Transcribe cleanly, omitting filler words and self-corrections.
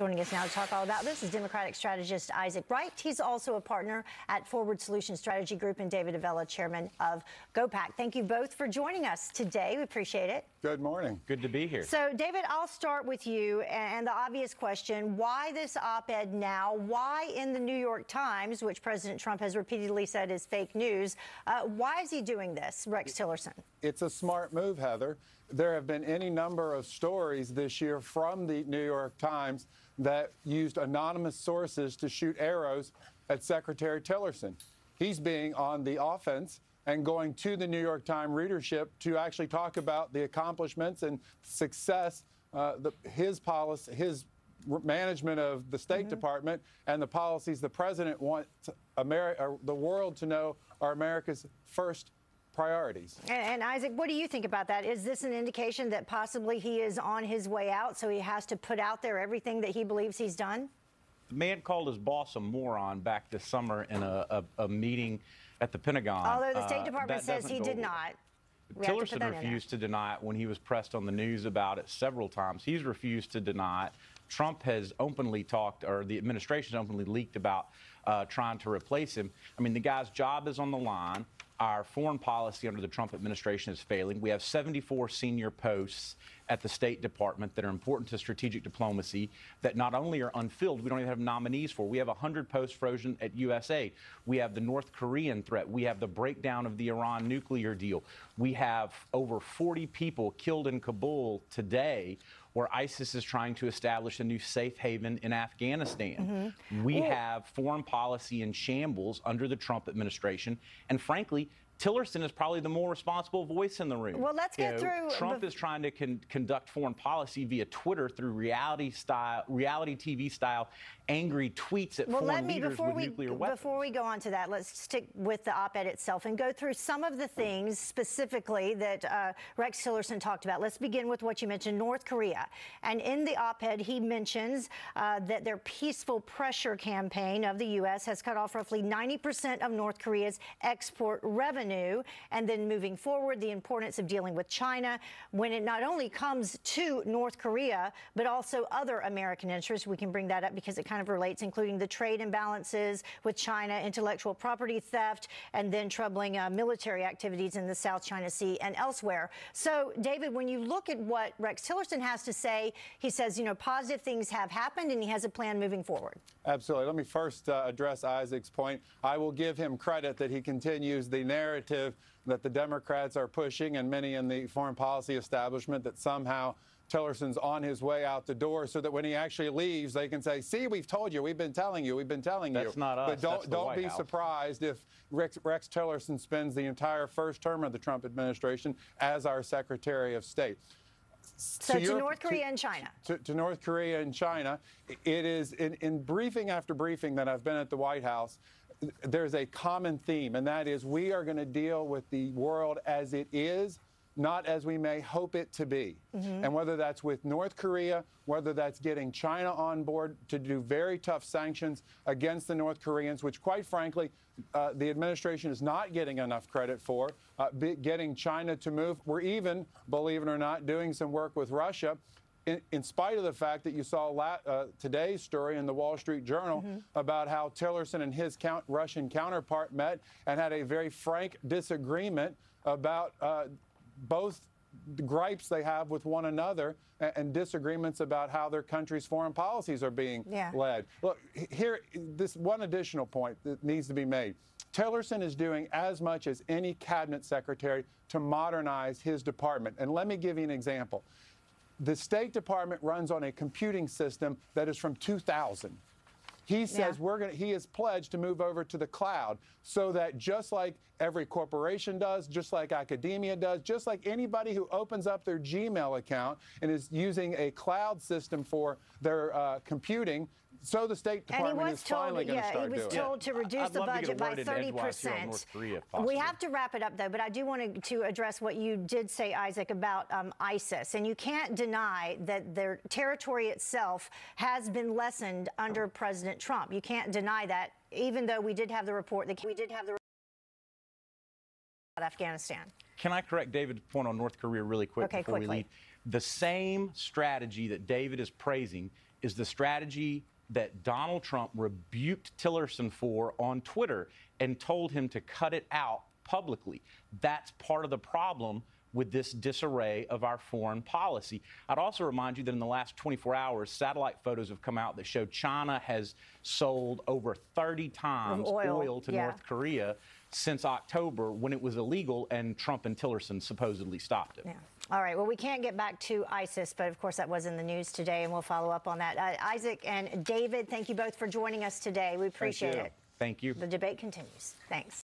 Joining us now to talk all about this is Democratic strategist Isaac Wright. He's also a partner at Forward Solutions Strategy Group, and David Avella, chairman of GOPAC. Thank you both for joining us today. We appreciate it. Good morning. Good to be here. So, David, I'll start with you and the obvious question. Why this op-ed now? Why in the New York Times, which President Trump has repeatedly said is fake news? Why is he doing this, Rex Tillerson? It's a smart move, Heather. There have been any number of stories this year from the New York Times that used anonymous sources to shoot arrows at Secretary Tillerson. He's being on the offense and going to the New York Times readership to actually talk about the accomplishments and success, his policy, his management of the State Department, and the policies the president wants the world to know are America's first priorities. And Isaac, what do you think about that? Is this an indication that possibly he is on his way out, so he has to put out there everything that he believes he's done? The man called his boss a moron back this summer in a meeting at the Pentagon. Although the State Department says he did not. Tillerson refused to deny it when he was pressed on the news about it several times. He's refused to deny it. Trump has openly talked, or the administration has openly leaked about trying to replace him. I mean, the guy's job is on the line. Our foreign policy under the Trump administration is failing. We have 74 senior posts at the State Department that are important to strategic diplomacy that not only are unfilled, we don't even have nominees for. We have 100 posts frozen at USA. We have the North Korean threat. We have the breakdown of the Iran nuclear deal. We have over 40 people killed in Kabul today, where ISIS is trying to establish a new safe haven in Afghanistan. We have foreign policy in shambles under the Trump administration. And frankly, Tillerson is probably the more responsible voice in the room. Well, let's get through. Trump is trying to conduct foreign policy via Twitter through reality TV style angry tweets at foreign leaders with nuclear weapons. Before we go on to that, let's stick with the op-ed itself and go through some of the things specifically that Rex Tillerson talked about. Let's begin with what you mentioned, North Korea. And in the op-ed, he mentions that their peaceful pressure campaign of the U.S. has cut off roughly 90% of North Korea's export revenue. And then moving forward, the importance of dealing with China when it not only comes to North Korea, but also other American interests. We can bring that up because it kind of relates, including the trade imbalances with China, intellectual property theft, and then troubling military activities in the South China Sea and elsewhere. So, David, when you look at what Rex Tillerson has to say, he says, you know, positive things have happened and he has a plan moving forward. Absolutely. Let me first address Isaac's point. I will give him credit that he continues the narrative that the Democrats are pushing and many in the foreign policy establishment that somehow Tillerson's on his way out the door so that when he actually leaves, they can say, see, we've told you, we've been telling you, we've been telling you. That's not us. But don't be surprised if Rex Tillerson spends the entire first term of the Trump administration as our Secretary of State. So to North Korea and China. To North Korea and China, it is in briefing after briefing that I've been at the White House, there's a common theme, and that is we are going to deal with the world as it is, not as we may hope it to be. And whether that's with North Korea, whether that's getting China on board to do very tough sanctions against the North Koreans, which quite frankly, the administration is not getting enough credit for, getting China to move. We're even, believe it or not, doing some work with Russia, in spite of the fact that you saw today's story in the Wall Street Journal about how Tillerson and his Russian counterpart met and had a very frank disagreement about both the gripes they have with one another and disagreements about how their country's foreign policies are being led. Look, here, this one additional point that needs to be made. Tillerson is doing as much as any cabinet secretary to modernize his department. And let me give you an example. The State Department runs on a computing system that is from 2000. He says he is pledged to move over to the cloud so that just like every corporation does, just like academia does, just like anybody who opens up their Gmail account and is using a cloud system for their computing, so the State Department is finally going to start doing. He was told to reduce the budget by 30%. We have to wrap it up, though, but I do want to address what you did say, Isaac, about ISIS. And you can't deny that their territory itself has been lessened under President Trump. You can't deny that, even though we did have the report that Afghanistan. Can I correct David's point on North Korea really quick before we leave? The same strategy that David is praising is the strategy that Donald Trump rebuked Tillerson for on Twitter and told him to cut it out publicly. That's part of the problem with this disarray of our foreign policy. I'd also remind you that in the last 24 hours, satellite photos have come out that show China has sold over 30 times oil to North Korea since October, when it was illegal and Trump and Tillerson supposedly stopped it. Yeah. All right. Well, we can't get back to ISIS, but of course that was in the news today, and we'll follow up on that. Isaac and David, thank you both for joining us today. We appreciate it. Thank you. The debate continues. Thanks.